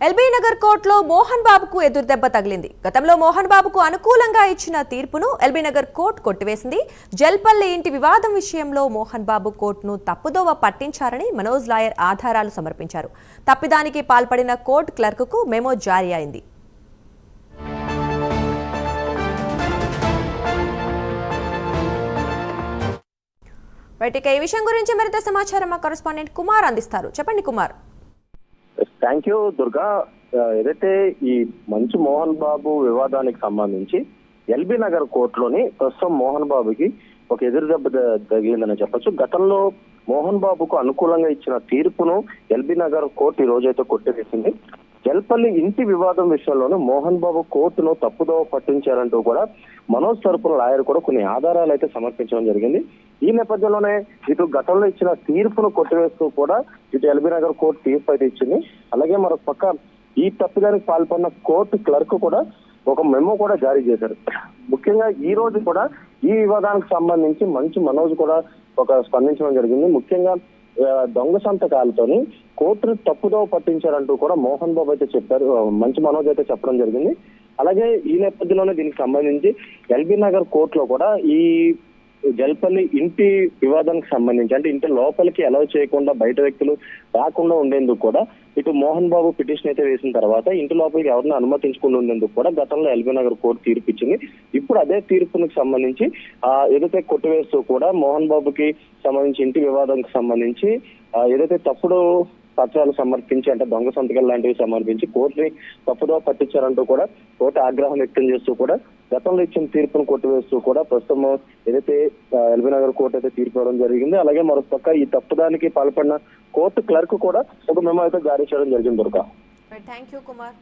LB Nagar కోర్టులో మోహన్ బాబుకు ఎదురుదెబ్బ తగిలింది. గతంలో మోహన్ బాబుకు అనుకూలంగా ఇచ్చిన తీర్పును ఎల్బీ నగర్ కోర్టు కొట్టివేసింది. జల్పల్లి ఇంటి వివాదం విషయంలో మోహన్ బాబు కోర్టును తప్పుదోవ పట్టించారని మనోజ్ లాయర్ ఆధారాలు సమర్పించారు. తప్పిదానికి పాల్పడిన కోర్టు క్లర్కుకు మెమో జారీ అయింది. ఈ విషయం గురించి మరింత సమాచారం మా కరెస్పాండెంట్ కుమార్ అందిస్తారు. చెప్పండి కుమార్. Thank you Durga. ఏదైతే ఈ మంచు మోహన్ బాబు వివాదానికి సంబంధించి ఎల్బీ నగర్ కోర్టులోని ప్రస్తుతం మోహన్ బాబుకి ఒక ఎదురు దెబ్బ తగిలిందని చెప్పొచ్చు. గతంలో మోహన్ బాబుకు అనుకూలంగా ఇచ్చిన తీర్పును ఎల్బీ నగర్ కోర్టు ఈ రోజైతే కొట్టివేసింది. జల్పల్లి ఇంటి వివాదం విషయంలోనూ మోహన్ బాబు కోర్టును తప్పుదోవ పట్టించారంటూ కూడా మనోజ్ తరపున లాయర్ కూడా కొన్ని ఆధారాలు అయితే సమర్పించడం జరిగింది. ఈ నేపథ్యంలోనే ఇటు గతంలో ఇచ్చిన తీర్పును కొట్టివేస్తూ కూడా ఇటు ఎల్బీ నగర్ కోర్టు తీర్పు అయితే ఇచ్చింది. అలాగే మరొక పక్క ఈ తప్పిదానికి పాల్పడిన కోర్టు క్లర్క్ కూడా ఒక మెమో కూడా జారీ చేశారు. ముఖ్యంగా ఈ రోజు కూడా ఈ వివాదానికి సంబంధించి మంచు మనోజ్ కూడా ఒక స్పందించడం జరిగింది. ముఖ్యంగా దొంగ సంతకాలతోని కోర్టును తప్పుదోవ పట్టించారంటూ కూడా మోహన్ బాబు అయితే చెప్పారు, మంచు మనోజ్ అయితే చెప్పడం జరిగింది. అలాగే ఈ నేపథ్యంలోనే దీనికి సంబంధించి ఎల్బీ నగర్ కోర్టులో కూడా ఈ జల్పల్లి ఇంటి వివాదానికి సంబంధించి అంటే ఇంటి లోపలికి అలౌ చేయకుండా బయట వ్యక్తులు రాకుండా ఉండేందుకు కూడా ఇటు మోహన్ బాబు పిటిషన్ అయితే వేసిన తర్వాత ఇంటి లోపలికి ఎవరిని అనుమతించకుండా ఉండేందుకు కూడా గతంలో ఎల్బీ నగర్ కోర్టు తీర్పు ఇచ్చింది. ఇప్పుడు అదే తీర్పునికి సంబంధించి ఏదైతే కొట్టివేస్తూ కూడా మోహన్ బాబుకి సంబంధించి ఇంటి వివాదానికి సంబంధించి ఏదైతే తప్పుడు పత్రాలు సమర్పించి అంటే దొంగ సంతకాలు లాంటివి సమర్పించి కోర్టుని తప్పుదో పట్టించారంటూ కూడా కోర్టు ఆగ్రహం వ్యక్తం చేస్తూ కూడా గతంలో ఇచ్చిన తీర్పును కొట్టివేస్తూ కూడా ప్రస్తుతం ఏదైతే ఎల్బీ నగర్ కోర్టు అయితే తీర్పు ఇవ్వడం జరిగింది. అలాగే మరొక పక్క ఈ తప్పుదానికి పాల్పడిన కోర్టు క్లర్క్ కూడా ఒక మెమో అయితే జారీ చేయడం జరిగింది. దుర్గా. Thank you Kumar.